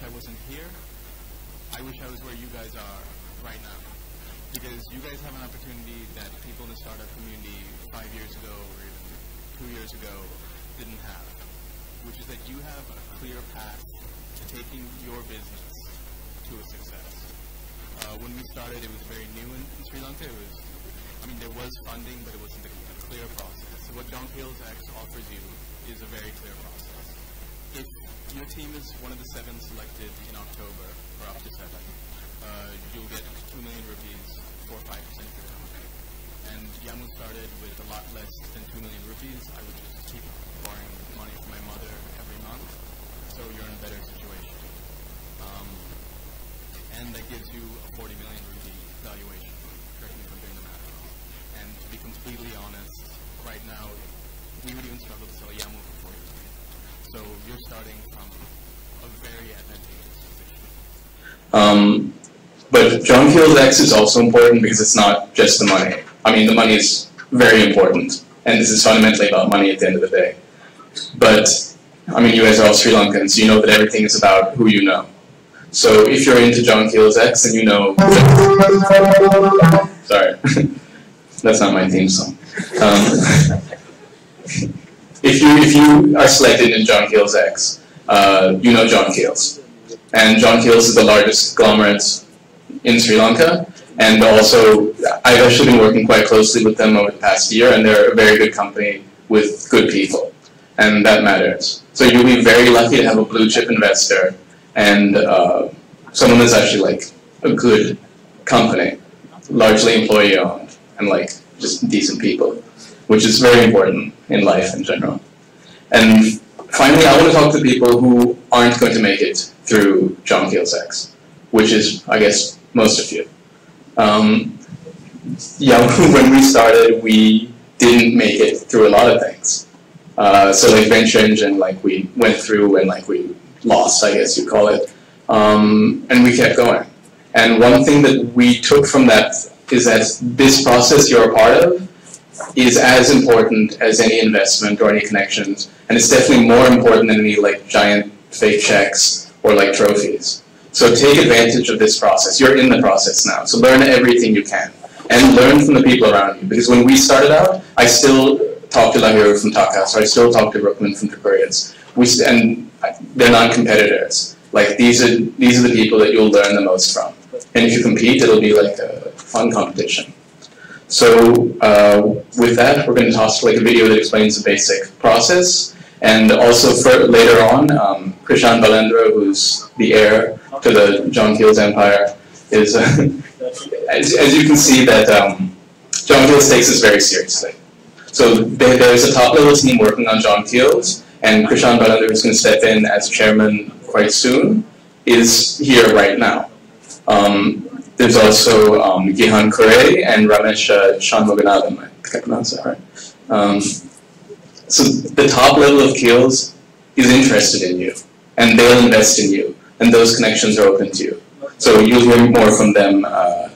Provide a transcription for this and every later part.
I wasn't here, I wish I was where you guys are right now. Because you guys have an opportunity that people in the startup community 5 years ago or even 2 years ago didn't have, which is that you have a clear path to taking your business to a success. When we started, it was very new in Sri Lanka. There was funding, but it wasn't a clear process. So what John Keells X offers you is a very clear process. If your team is one of the 7 selected in October, or up to 7, you'll get 2 million rupees for 5% of your company. And Yamu started with a lot less than 2 million rupees. I would just keep borrowing money from my mother every month, so you're in a better situation. And that gives you a 40 million rupee valuation, correct me if I'm doing the math wrong. And to be completely honest, right now, we would even struggle to sell Yamu for 40 million. So you're starting from a very advantageous position. But John Keells X is also important because it's not just the money. The money is very important, and this is fundamentally about money at the end of the day. But, you guys are all Sri Lankans, so you know that everything is about who you know. So if you're into John Keells X, then you know... Sorry, that's not my theme song. If you are selected in John Keells X, you know John Keells. And John Keells is the largest conglomerate in Sri Lanka, and also I've actually been working quite closely with them over the past year, and they're a very good company with good people, and that matters. So you'll be very lucky to have a blue chip investor and someone that's actually like a good company, largely employee owned, and like just decent people, which is very important in life in general. And finally, I want to talk to people who aren't going to make it through John Keells X, which is, I guess, most of you. When we started, we didn't make it through a lot of things. So like Venture Engine, like we went through and like we lost, I guess you'd call it, and we kept going. And one thing that we took from that is that this process you're a part of is as important as any investment or any connections, and it's definitely more important than any like giant fake checks or like trophies. So take advantage of this process. You're in the process now, so learn everything you can. And learn from the people around you. Because when we started out, I still talk to Lahiro from Takas, or I still talk to Brooklyn from Tripurians. And they're not competitors. Like these are the people that you'll learn the most from. And if you compete, it'll be like a fun competition. So with that, we're going to toss like a video that explains the basic process. And also for later on, Krishan Balendra, who's the heir to the John Keells empire, is as you can see that John Keells takes this very seriously. So there's a top-level team working on John Keells, and Krishan Balendra, who's going to step in as chairman quite soon, is here right now. There's also Gihan Kure and Ramesh Shanmuganathan, I think I pronounced that right. So the top level of Keells is interested in you, and they'll invest in you, and those connections are open to you. So you'll hear more from them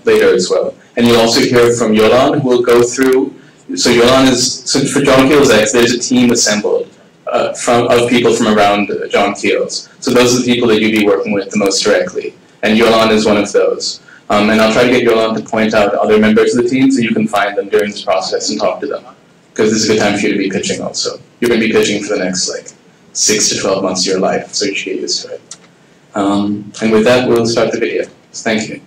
later as well. And you'll also hear from Yolan, who will go through, so Yolan is, so for John Keells X, there's a team assembled of people from around John Keells. So those are the people that you'll be working with the most directly. And Yolan is one of those. And I'll try to get Yolan to point out other members of the team so you can find them during this process and talk to them. Because this is a good time for you to be pitching also. You're going to be pitching for the next like 6 to 12 months of your life, so you should get used to it. And with that, we'll start the video. So thank you.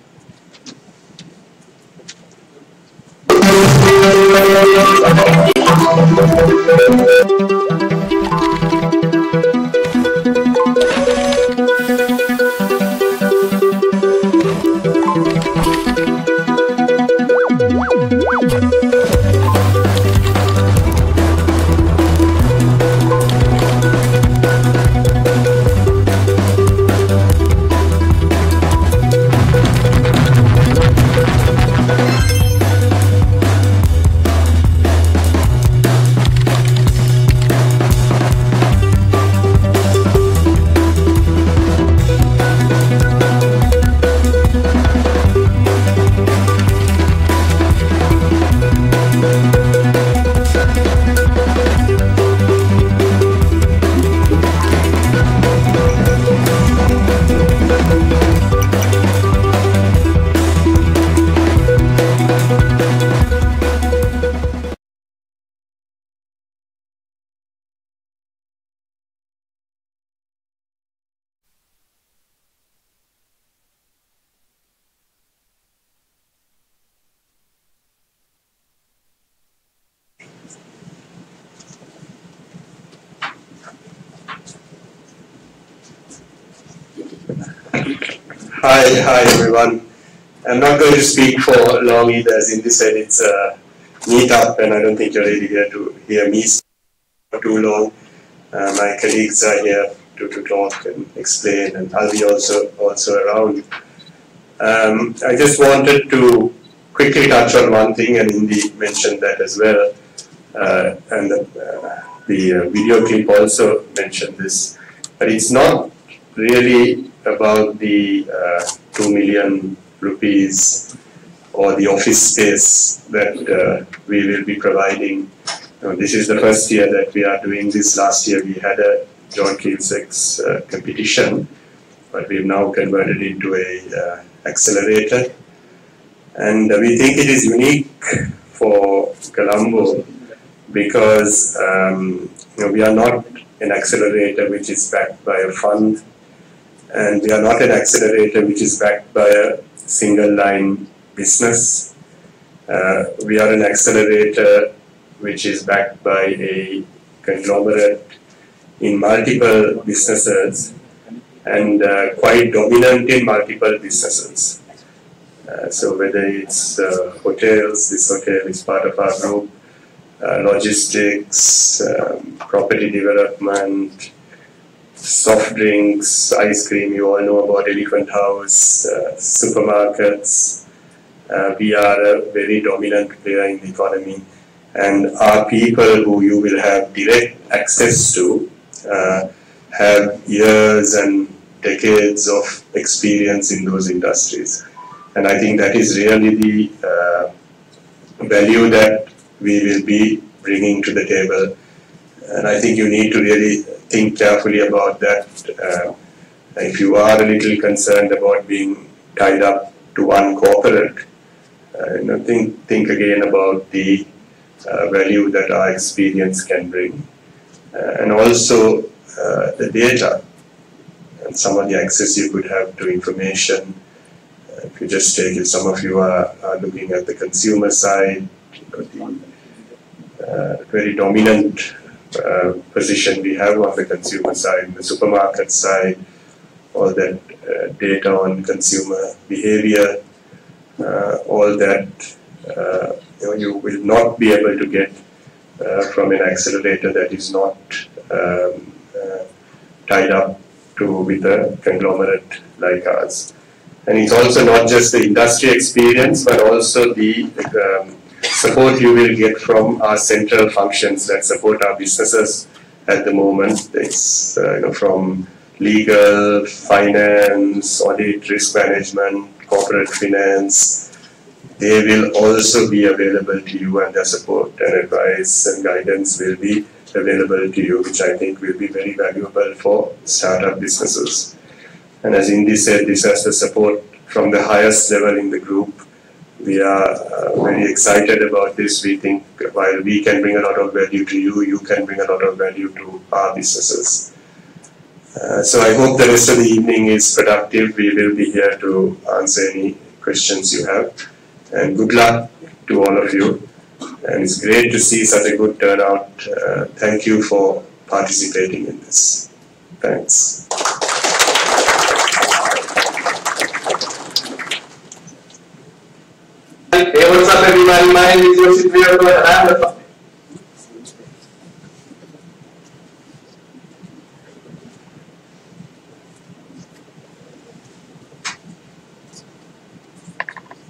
Hi everyone. I'm not going to speak for long either, as Indy said, it's a meet-up and I don't think you're really here to hear me for too long. My colleagues are here to talk and explain, and I'll be also around. I just wanted to quickly touch on one thing, and Indy mentioned that as well, and the video clip also mentioned this, but it's not really about the 2 million rupees or the office space that we will be providing. This is the first year that we are doing this. Last year we had a John Keells competition, but we've now converted into a accelerator, and we think it is unique for Colombo because we are not an accelerator which is backed by a fund, and we are not an accelerator which is backed by a single line business. We are an accelerator which is backed by a conglomerate in multiple businesses and quite dominant in multiple businesses. So whether it's hotels, this hotel is part of our group, logistics, property development, soft drinks, ice cream, you all know about Elephant House, supermarkets. We are a very dominant player in the economy, and our people who you will have direct access to have years and decades of experience in those industries. And I think that is really the value that we will be bringing to the table. And I think you need to really think carefully about that. If you are a little concerned about being tied up to one corporate, think again about the value that our experience can bring. And also the data and some of the access you could have to information. If you just take it, some of you are looking at the consumer side, the very dominant position we have on the consumer side, the supermarket side, all that data on consumer behavior, all that you will not be able to get from an accelerator that is not tied up with a conglomerate like ours. And it's also not just the industry experience, but also the support you will get from our central functions that support our businesses at the moment. It's from legal, finance, audit, risk management, corporate finance. They will also be available to you, and their support and advice and guidance will be available to you, which I think will be very valuable for startup businesses. And as Indy said, this has the support from the highest level in the group. We are very excited about this. We think while we can bring a lot of value to you, you can bring a lot of value to our businesses. So I hope the rest of the evening is productive. We will be here to answer any questions you have. And good luck to all of you. And it's great to see such a good turnout. Thank you for participating in this. Thanks. Hey, what's up everybody? My name is Yoshi and I'm the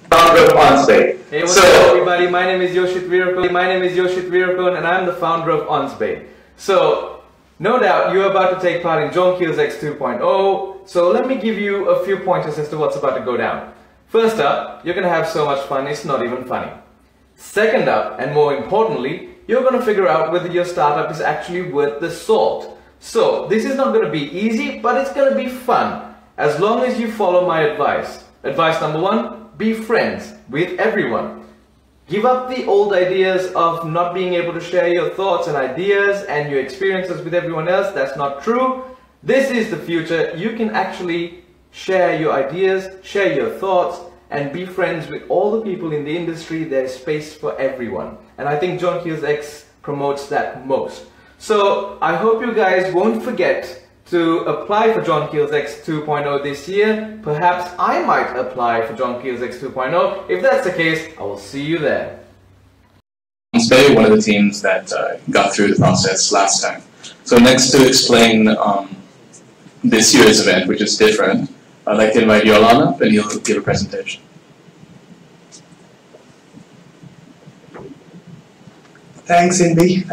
founder of OnSpay. Hey, what's up everybody? My name is Yoshit and I'm the founder of OnSpay. So, no doubt you're about to take part in John Keells X 2.0. So let me give you a few pointers as to what's about to go down. First up, you're going to have so much fun, it's not even funny. Second up, and more importantly, you're going to figure out whether your startup is actually worth the salt. So, this is not going to be easy, but it's going to be fun, as long as you follow my advice. Advice number 1, be friends with everyone. Give up the old ideas of not being able to share your thoughts and ideas and your experiences with everyone else. That's not true. This is the future. You can actually share your ideas, share your thoughts, and be friends with all the people in the industry. There's space for everyone. And I think John Keells X promotes that most. So I hope you guys won't forget to apply for John Keells X 2.0 this year. Perhaps I might apply for John Keells X 2.0. If that's the case, I will see you there. Bay, one of the teams that got through the process last time. So next, to explain this year's event, which is different, I'd like to invite Yolan up and he'll give a presentation. Thanks, Indy.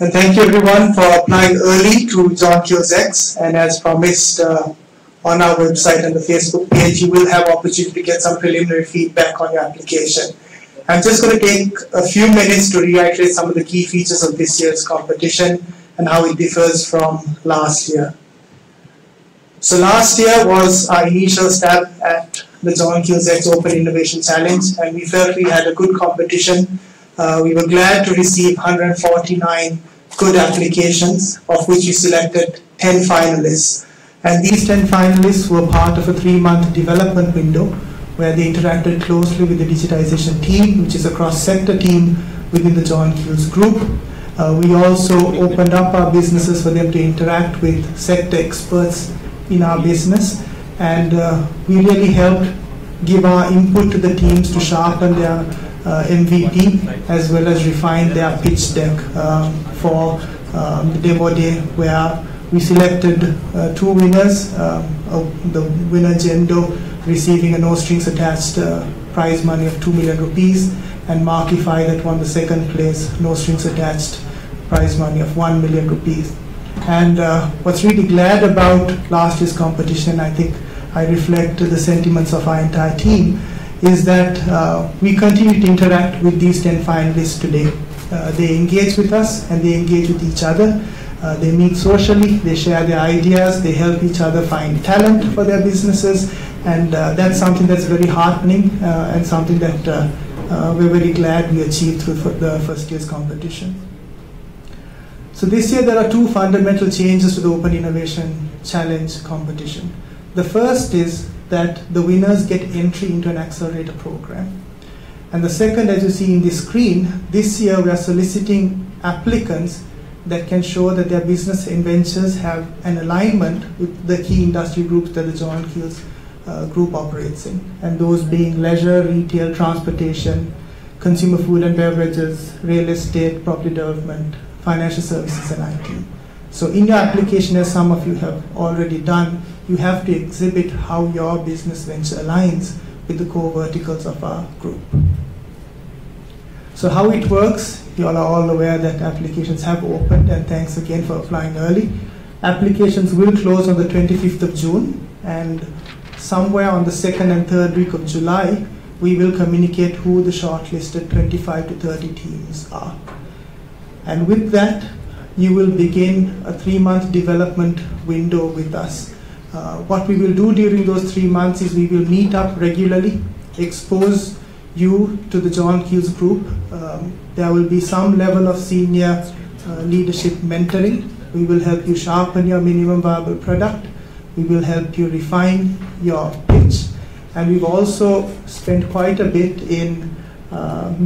And thank you everyone for applying early to John Keells X. And as promised on our website and the Facebook page, you will have opportunity to get some preliminary feedback on your application. I'm just going to take a few minutes to reiterate some of the key features of this year's competition and how it differs from last year. So last year was our initial stab at the John Keells X Open Innovation Challenge, and we felt we had a good competition. We were glad to receive 149 good applications, of which we selected 10 finalists. And these 10 finalists were part of a 3-month development window where they interacted closely with the digitization team, which is a cross-sector team within the John Keells Group. We also opened up our businesses for them to interact with sector experts in our business, and we really helped give our input to the teams to sharpen their MVP as well as refine their pitch deck for the demo day, where we selected 2 winners, the winner Jendo receiving a no strings attached prize money of 2 million rupees, and Markify that won the 2nd place, no strings attached prize money of 1 million rupees. And what's really glad about last year's competition, I think I reflect the sentiments of our entire team, is that we continue to interact with these 10 finalists today. They engage with us and they engage with each other. They meet socially, they share their ideas, they help each other find talent for their businesses, and that's something that's very heartening and something that we're very glad we achieved through the first year's competition. So this year there are 2 fundamental changes to the Open Innovation Challenge competition. The first is that the winners get entry into an accelerator program. And the second, as you see in the screen, this year we are soliciting applicants that can show that their business ventures have an alignment with the key industry groups that the John Keells Group operates in, and those being leisure, retail, transportation, consumer food and beverages, real estate, property development, financial services, and IT. So in your application, as some of you have already done, you have to exhibit how your business venture aligns with the core verticals of our group. So how it works, you all are all aware that applications have opened, and thanks again for applying early. Applications will close on the 25th of June, and somewhere on the 2nd and 3rd week of July, we will communicate who the shortlisted 25 to 30 teams are. And with that, you will begin a 3-month development window with us. What we will do during those 3 months is we will meet up regularly, expose you to the John Keells Group. There will be some level of senior leadership mentoring. We will help you sharpen your minimum viable product. We will help you refine your pitch. And we've also spent quite a bit in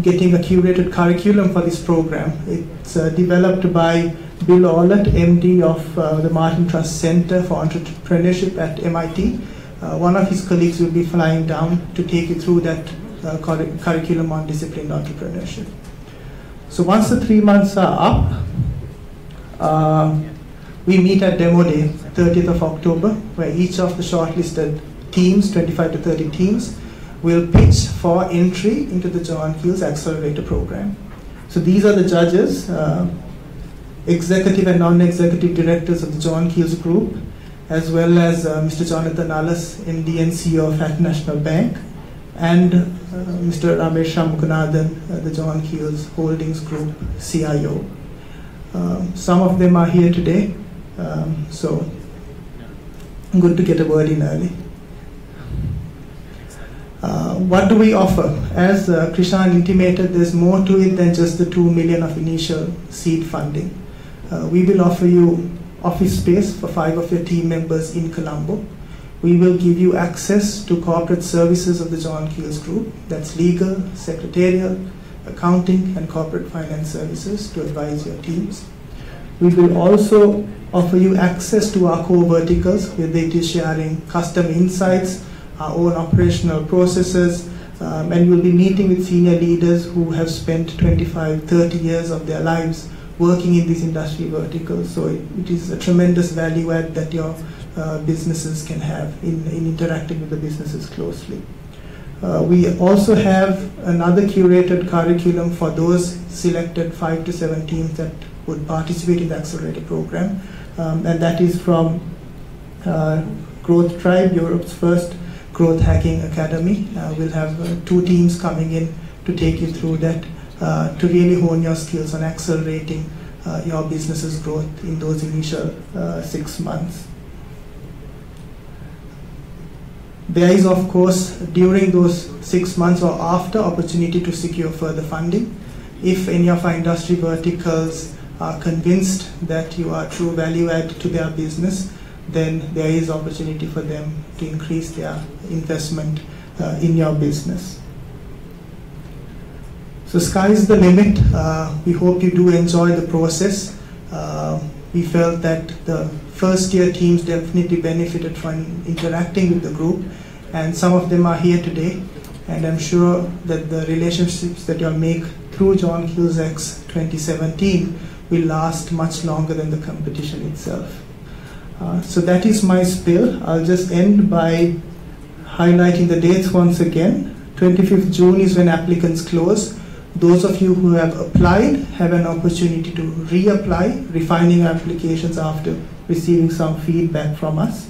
getting a curated curriculum for this program. It's developed by Bill Orlett, MD of the Martin Trust Center for Entrepreneurship at MIT. One of his colleagues will be flying down to take you through that curriculum on disciplined entrepreneurship. So once the 3 months are up, we meet at Demo Day, 30th of October, where each of the shortlisted teams, 25 to 30 teams, will pitch for entry into the John Keells Accelerator Program. So these are the judges, executive and non-executive directors of the John Keells Group, as well as Mr. Jonathan Allis, MD and CEO of Hat National Bank, and Mr. Ramesh Mukunathan, the John Keells Holdings Group CIO. Some of them are here today, so good to get a word in early. What do we offer? As Krishan intimated, there's more to it than just the 2 million of initial seed funding. We will offer you office space for 5 of your team members in Colombo. We will give you access to corporate services of the John Keells Group. That's legal, secretarial, accounting, and corporate finance services to advise your teams. We will also offer you access to our core verticals, whether it is sharing custom insights, our own operational processes, and you'll be meeting with senior leaders who have spent 25, 30 years of their lives working in these industry verticals. So it is a tremendous value add that your businesses can have in interacting with the businesses closely. We also have another curated curriculum for those selected 5 to 7 teams that would participate in the Accelerator program, and that is from Growth Tribe, Europe's first growth hacking academy. We'll have 2 teams coming in to take you through that to really hone your skills on accelerating your business's growth in those initial 6 months. There is, of course, during those 6 months or after, opportunity to secure further funding. If any of our industry verticals are convinced that you are true value add to their business, then there is opportunity for them to increase their investment in your business. So sky is the limit. We hope you do enjoy the process. We felt that the first year teams definitely benefited from interacting with the group, and some of them are here today, and I'm sure that the relationships that you'll make through John Keells X 2017 will last much longer than the competition itself. So that is my spill. I'll just end by highlighting the dates once again. 25th June is when applicants close. Those of you who have applied have an opportunity to reapply, refining your applications after receiving some feedback from us.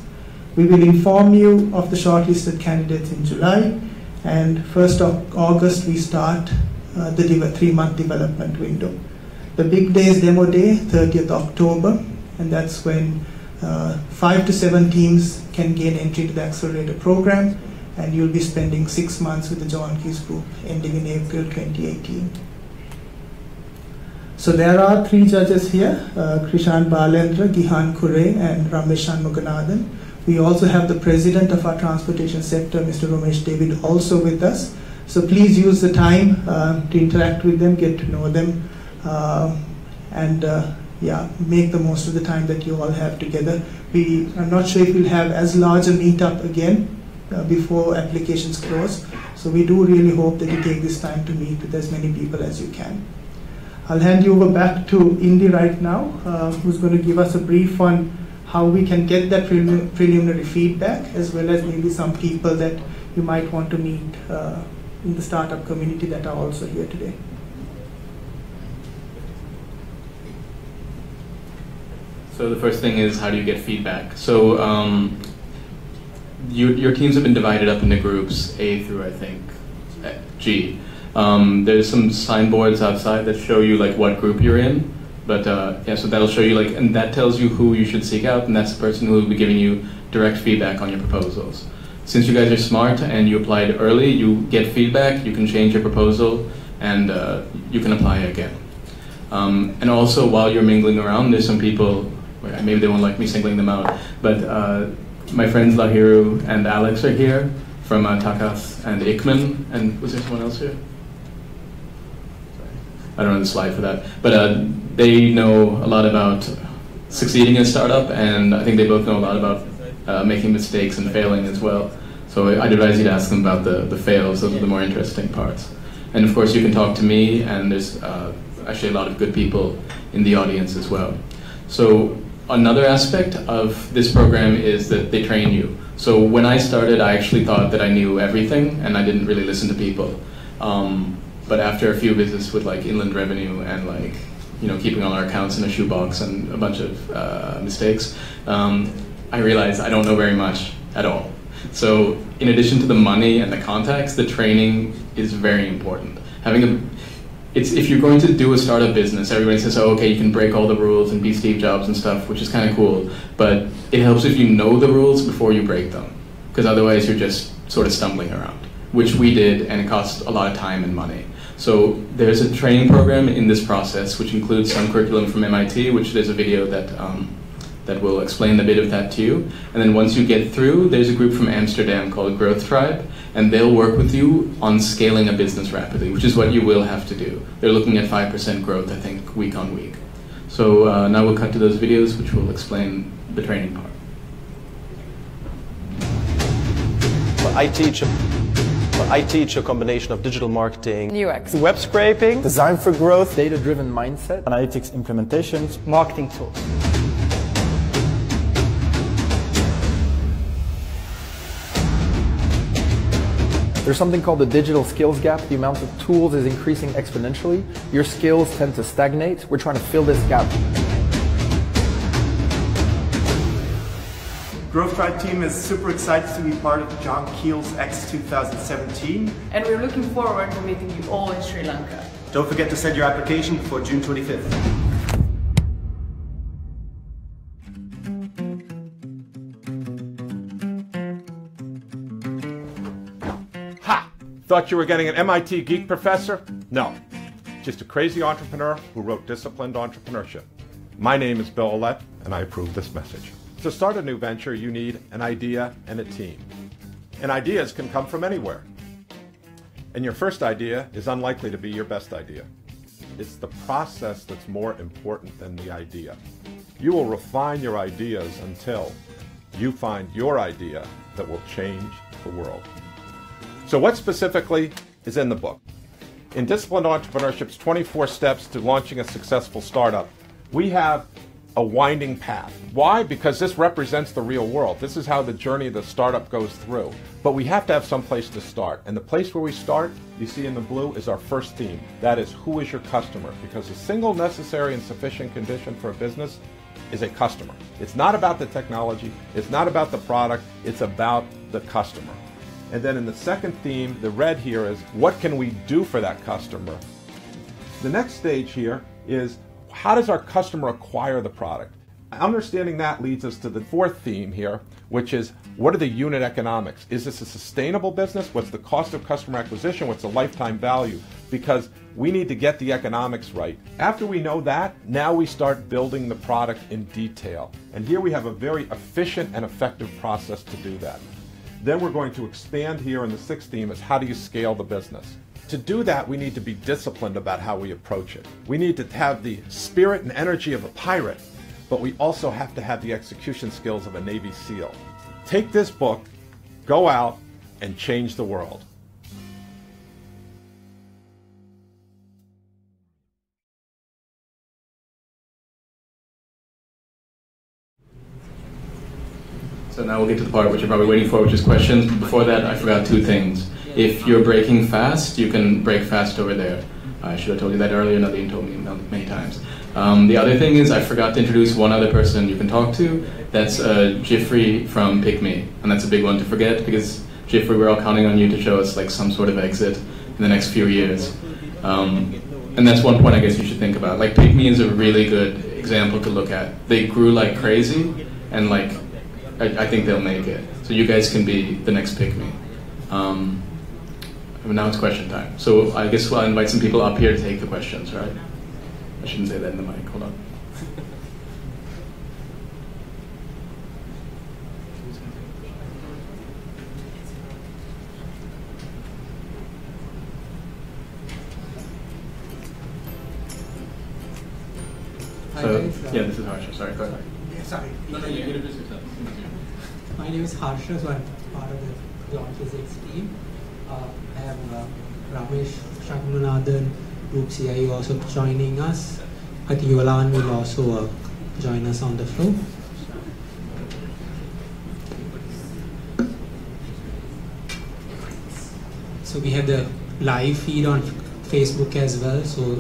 We will inform you of the shortlisted candidates in July, and 1st of August we start the 3-month development window. The big day is demo day, 30th October, and that's when 5 to 7 teams can gain entry to the Accelerator program, and you'll be spending 6 months with the John Keells Group ending in April 2018. So there are 3 judges here, Krishan Balendra, Gihan Kure, and Ramesh Shanmuganathan. We also have the president of our transportation sector, Mr. Ramesh David, also with us. So please use the time to interact with them, get to know them, and yeah, make the most of the time that you all have together. I'm not sure if we'll have as large a meetup again before applications close. So we do really hope that you take this time to meet with as many people as you can. I'll hand you over back to Indy right now, who's going to give us a brief on how we can get that preliminary feedback, as well as maybe some people that you might want to meet in the startup community that are also here today. So the first thing is, how do you get feedback? So your teams have been divided up into groups, A through, I think, G. There's some signboards outside that show you like what group you're in, but yeah, so that'll show you like, and that tells you who you should seek out, and that's the person who will be giving you direct feedback on your proposals. Since you guys are smart and you applied early, you get feedback, you can change your proposal, and you can apply again. And also, while you're mingling around, there's some people, maybe they won't like me singling them out, but my friends Lahiru and Alex are here from Takas and Ikman, and was there someone else here? I don't know the slide for that, but they know a lot about succeeding in a startup, and I think they both know a lot about making mistakes and failing as well. So I'd advise you to ask them about the fails. Those are the more interesting parts. And of course, you can talk to me, and there's actually a lot of good people in the audience as well. So another aspect of this program is that they train you. So when I started, I actually thought that I knew everything, and I didn't really listen to people. But after a few visits with like Inland Revenue and like, you know, keeping all our accounts in a shoebox and a bunch of mistakes, I realized I don't know very much at all. So in addition to the money and the contacts, the training is very important. If you're going to do a startup business, everybody says, oh, okay, you can break all the rules and be Steve Jobs and stuff, which is kind of cool. But it helps if you know the rules before you break them, because otherwise you're just sort of stumbling around, which we did, and it cost a lot of time and money. So there's a training program in this process, which includes some curriculum from MIT, which there's a video that will explain a bit of that to you. And then once you get through, there's a group from Amsterdam called Growth Tribe, and they'll work with you on scaling a business rapidly, which is what you will have to do. They're looking at 5% growth, I think, week on week. So now we'll cut to those videos, which will explain the training part. I teach a combination of digital marketing, UX, web scraping, design for growth, data-driven mindset, analytics implementations, marketing tools. There's something called the digital skills gap. The amount of tools is increasing exponentially. Your skills tend to stagnate. We're trying to fill this gap. Growth Tribe team is super excited to be part of John Keells X 2017. And we're looking forward to meeting you all in Sri Lanka. Don't forget to send your application before June 25th. Ha! Thought you were getting an MIT geek professor? No, just a crazy entrepreneur who wrote Disciplined Entrepreneurship. My name is Bill Olet, and I approve this message. To start a new venture, you need an idea and a team. And ideas can come from anywhere. And your first idea is unlikely to be your best idea. It's the process that's more important than the idea. You will refine your ideas until you find your idea that will change the world. So what specifically is in the book? In Disciplined Entrepreneurship's 24 steps to launching a successful startup, we have a winding path. Why? Because this represents the real world. This is how the journey of the startup goes through. But we have to have some place to start. And the place where we start, you see in the blue, is our first theme. That is, who is your customer? Because the single necessary and sufficient condition for a business is a customer. It's not about the technology. It's not about the product. It's about the customer. And then in the second theme, the red here is, what can we do for that customer? The next stage here is, how does our customer acquire the product? Understanding that leads us to the fourth theme here, which is, what are the unit economics? Is this a sustainable business? What's the cost of customer acquisition? What's the lifetime value? Because we need to get the economics right. After we know that, now we start building the product in detail. And here we have a very efficient and effective process to do that. Then we're going to expand here in the sixth theme is, how do you scale the business? To do that, we need to be disciplined about how we approach it. We need to have the spirit and energy of a pirate, but we also have to have the execution skills of a Navy SEAL. Take this book, go out, and change the world. So now we'll get to the part which you're probably waiting for, which is questions. But before that, I forgot two things. If you're breaking fast, you can break fast over there. I should have told you that earlier, Nadine told me many times. The other thing is, I forgot to introduce one other person you can talk to. That's Jeffrey from Pick Me. And that's a big one to forget, because Jeffrey, we're all counting on you to show us like some sort of exit in the next few years. And that's one point I guess you should think about. Like, Pick Me is a really good example to look at. They grew like crazy, and like, I think they'll make it. So you guys can be the next Pick Me. Now it's question time. So I guess I'll invite some people up here to take the questions, right? I shouldn't say that in the mic. Hold on. So, yeah, this is Harsha. Sorry, go ahead. Sorry. No, you introduce yourself. My name is Harsha, so I'm part of the John Physics team. I have Ramesh Shakunanathan, Group CIO, also joining us. I think Yolan will also join us on the floor. So we have the live feed on Facebook as well, so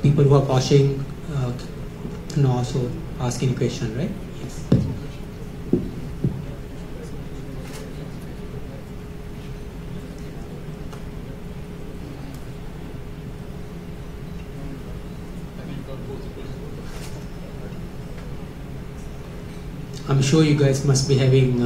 people who are watching can also ask any question, right? Yes. I'm sure you guys must be having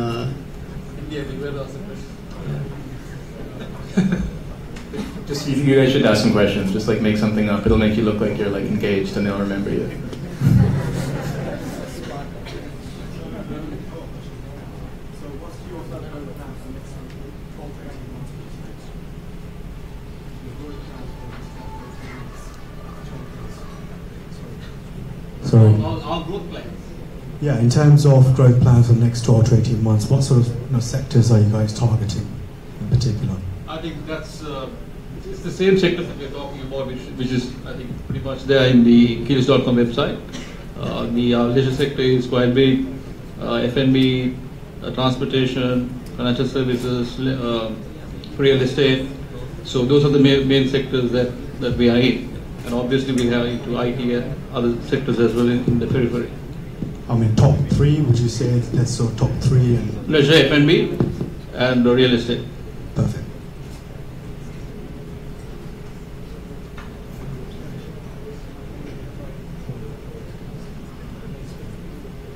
Just you guys should ask some questions. Just like make something up. It'll make you look like you're like engaged, and they'll remember you. Sorry. Our growth plans. Yeah, in terms of growth plans for the next 12 to 18 months, what sort of sectors are you guys targeting in particular? I think that's it's the same sectors that we're talking about, which is I think pretty much there in the Keells.com website. The leisure sector is quite big. F&B, transportation, financial services, real estate. So those are the main sectors that we are in, and obviously we have into IT and other sectors as well in the periphery. I mean, top three, would you say that's so top three? And Leisure, F&B, and real estate. Perfect.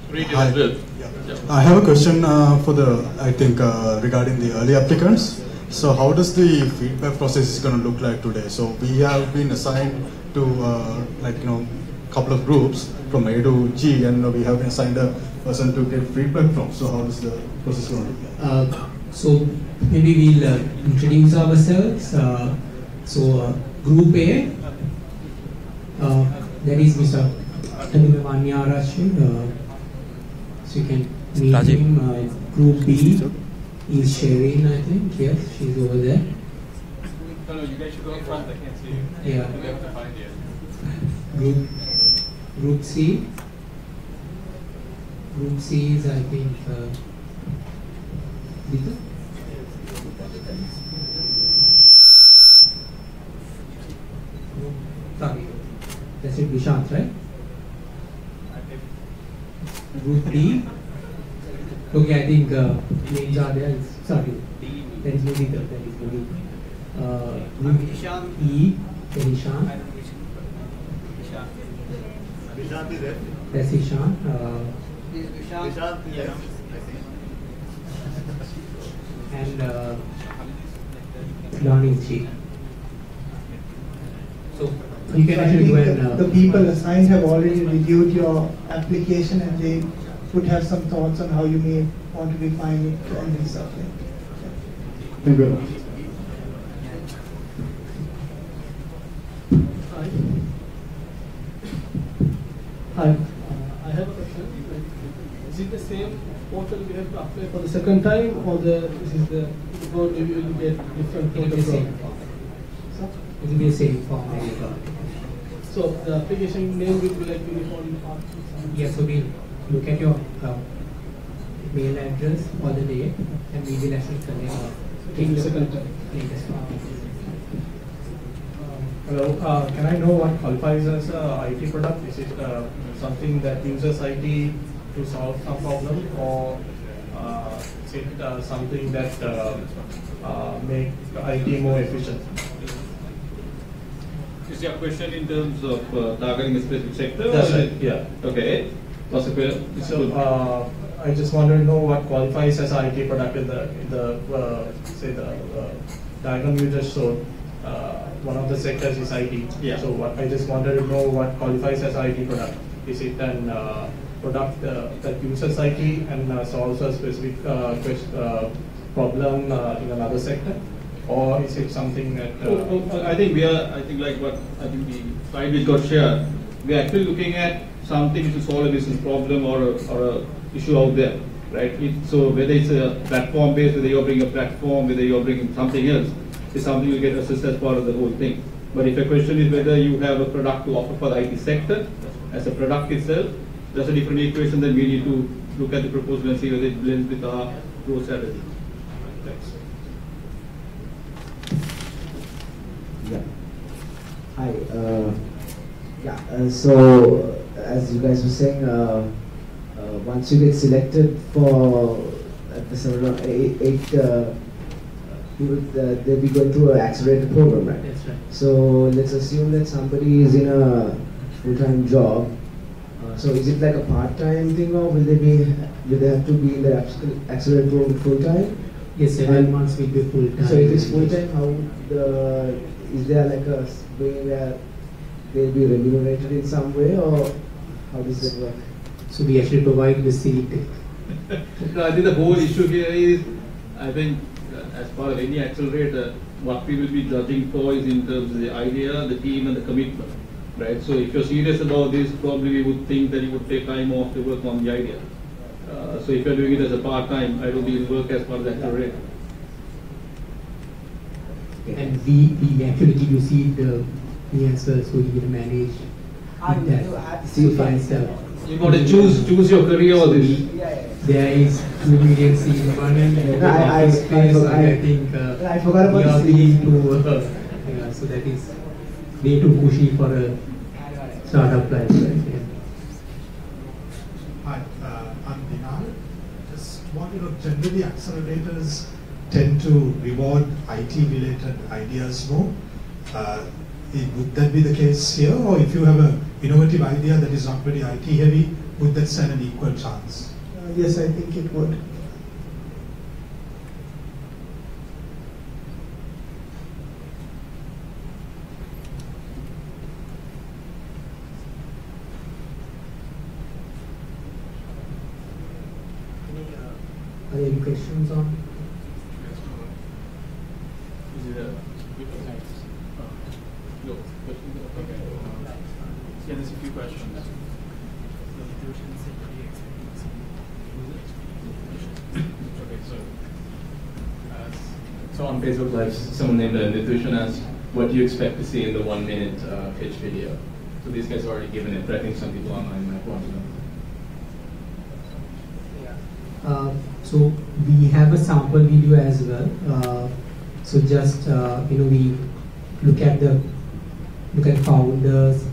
Retail as well. I have a question for regarding the early applicants. So how does the feedback process is going to look like today? So we have been assigned to couple of groups from A to G, and we have been assigned a person to get feedback from. So how does the process going to look like? So maybe we'll introduce ourselves. Group A, that is Mr. Vanyarashil. So you can meet him. Group B is Shereen, I think. Yes, she's over there. No, you guys should go in front. I can't see you. Yeah. You have to find you. Group C. Group C is, I think, Dita? Sorry, that's it, Vishant, right? Group D. Okay, I think names are there. Sorry, there is no Dita, there is no Dita. Group E, Ishan. Vishant is there. That's Ishan. Vishant, yes. And Lonnie is G. So you can actually go and the people assigned have already reviewed your application, and they would have some thoughts on how you may want to refine it and stuff. Thank you. Hi, I have a question. Is it the same portal we have to apply for the second time, or this is the or maybe we will get different portal? It will be the same form. So the application name will be like uniform. Yes, so we'll look at your mail address or the date, and we will actually take the second latest one. Hello, can I know what qualifies as an IT product? Is it something that uses IT to solve some problem, or is it something that make IT more efficient? Is your question in terms of targeting a specific sector? That's right, yeah. Okay. What's the question? So, I just want to know what qualifies as an IT product in the diagram you just showed. One of the sectors is IT. Yeah. So I just wanted to know what qualifies as IT product. Is it an product that uses IT and solves a specific problem in another sector, or is it something that? I think the slide which got shared, we are actually looking at something to solve a business problem or a issue out there, right? So whether it's a platform based, whether you're bringing a platform, whether you're bringing something else, is something you get assessed as part of the whole thing. But if your question is whether you have a product to offer for the IT sector as a product itself, that's a different equation. Then we need to look at the proposal and see whether it blends with our growth strategy. Thanks. Yeah. Hi. So as you guys were saying, once you get selected for the 7 or 8 they'll be going through an accelerated program, right? That's right. So let's assume that somebody is in a full-time job. So is it like a part-time thing, or will they have to be in the accelerated program full-time? Yes, 7 months will be full-time. So if it's full-time, is there like a way where they'll be remunerated in some way, or how does that work? So we actually provide the seat. No, I think the whole issue here is, I think, as part of any accelerator, what we will be judging for is in terms of the idea, the team, and the commitment. right? So if you're serious about this, probably we would think that you would take time off to work on the idea. So if you're doing it as a part-time, I don't think it'll work as part of that career. And we actually give you seed me as well, so you can manage that. Seed fund stuff. You got to choose your career or this. There is 2 million seed fund and I think I forgot about we are the beginning to so that is way too pushy for a startup life. Right? Hi, I'm Dinal. Just want to know, generally accelerators tend to reward IT-related ideas more. Would that be the case here? Or if you have an innovative idea that is not very IT-heavy, would that stand an equal chance? Yes, I think it would. Are there any questions on? Yeah, there's a few questions. So on Facebook Live, someone named Nithushan asked, what do you expect to see in the 1-minute pitch video? So these guys have already given it, but I think some people online might want to know. So we have a sample video as well. So just we look at founders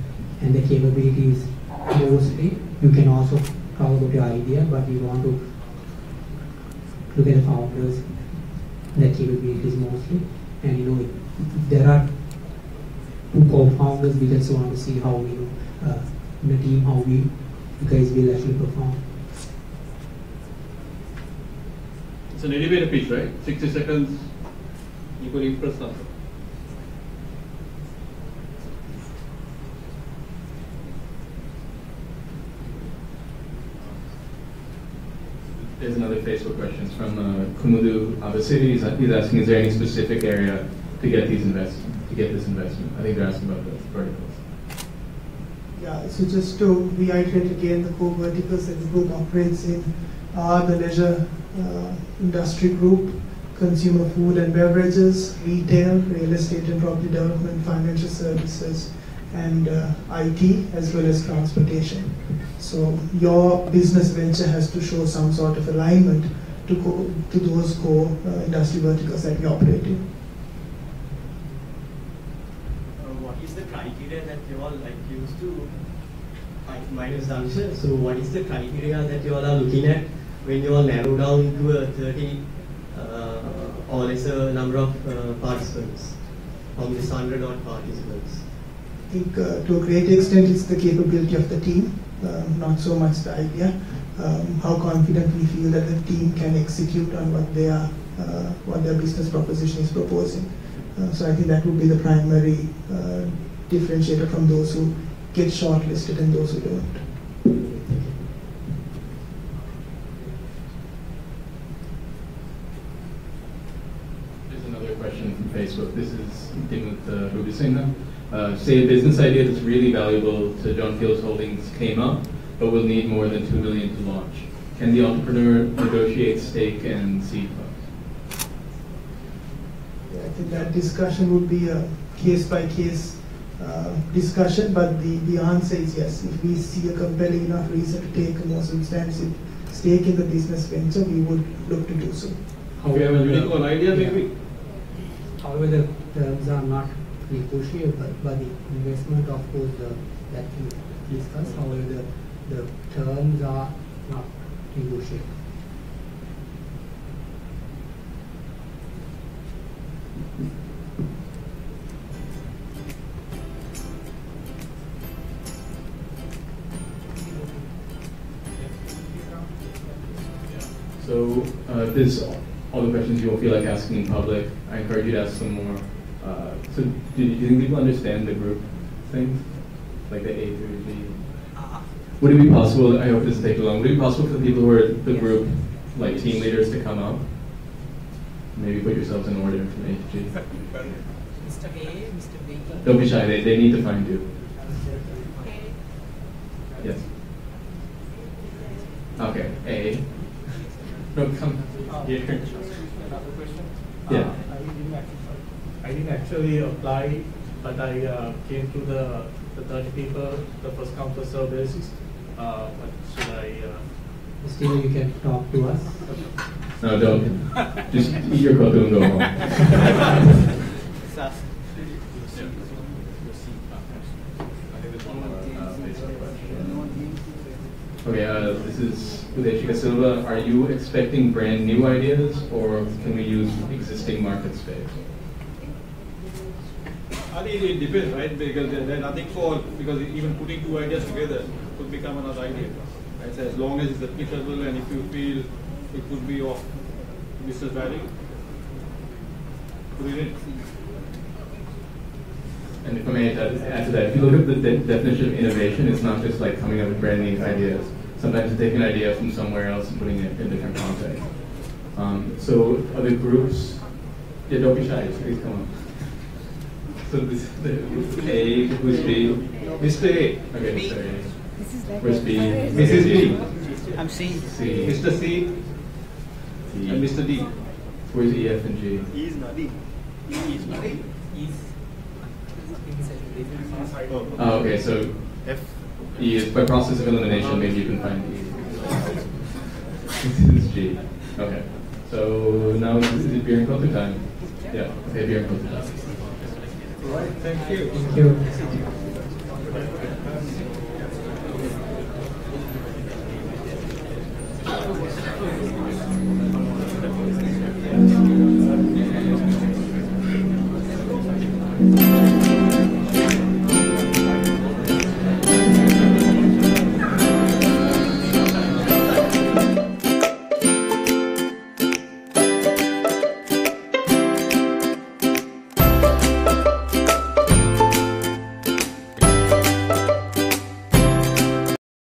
and the capabilities mostly. You can also talk about your idea, but we want to look at the founders and the capabilities mostly. And if there are 2 co-founders, we just want to see how in the team how you guys will actually perform. It's an elevator pitch, right? 60 seconds, you could impress something. There's another Facebook question from Kumudu Abasiri. He's asking, is there any specific area to get this investment? I think they're asking about the verticals. Yeah, so just to reiterate again, the core verticals that the group operates in are the leisure industry group, consumer food and beverages, retail, real estate and property development, financial services, and IT, as well as transportation. So your business venture has to show some sort of alignment to those core industry verticals that you operate in. What is the criteria that you all used to? Mine is the answer. So what is the criteria that you all are looking at when you all narrow down to a 30 or lesser number of participants from this 100 odd participants? I think to a great extent it's the capability of the team, not so much the idea. How confident we feel that the team can execute on what their business proposition is proposing. So I think that would be the primary differentiator from those who get shortlisted and those who don't. Question from Facebook. This is Dimut Rubisingha. Say a business idea that's really valuable to John Keells Holdings came up, but will need more than $2 million to launch. Can the entrepreneur negotiate stake and seed funds? Yeah, I think that discussion would be a case-by-case discussion, but the answer is yes. If we see a compelling enough reason to take a more substantial stake in the business venture, we would look to do so. We have a unicorn idea, maybe? However, the terms are not negotiable, but the investment, of course, that we discuss. However, the terms are not negotiable. So if there's all the questions you won't feel like asking in public, I encourage you to ask some more. So do you think people understand the group things? Like the A through G? Would it be possible, I hope this doesn't take too long, would it be possible for the people who are the group, like team leaders, to come up? Maybe put yourselves in order from A to G. Mr. A, Mr. B. Don't be shy, they need to find you. Yes. Okay, A. No, come here. Another question? Yeah. I didn't actually apply, but I came to the 30 people, the first come first serve basis. But should I? Still, you can talk to us. No, don't. Just eat your cocoa and go home. Okay, this is Udeshika Silva. Are you expecting brand new ideas, or can we use existing market space? I think it depends, right? Because there's nothing for, because even putting two ideas together could become another idea. Right? So as long as it's applicable and if you feel it could be of business value, put it in. And if I may add to that, if you look at the definition of innovation, it's not just like coming up with brand new ideas. Sometimes it's taking an idea from somewhere else and putting it in a different context. So other groups, yeah, don't be shy, please come on. So this A, who's B? Mr. A. Okay, Mr. A. Where's B? Mrs. B. I'm C. C. Mr. C. D. And Mr. D. Where's E, F, and G? E is not D. E is not D. Oh, okay, so F. E is by process of elimination, maybe you can find E. This is G. Okay. So now is it beer and coffee time? Yeah, okay, beer and coffee time. All right, thank you. Thank you. Thank you.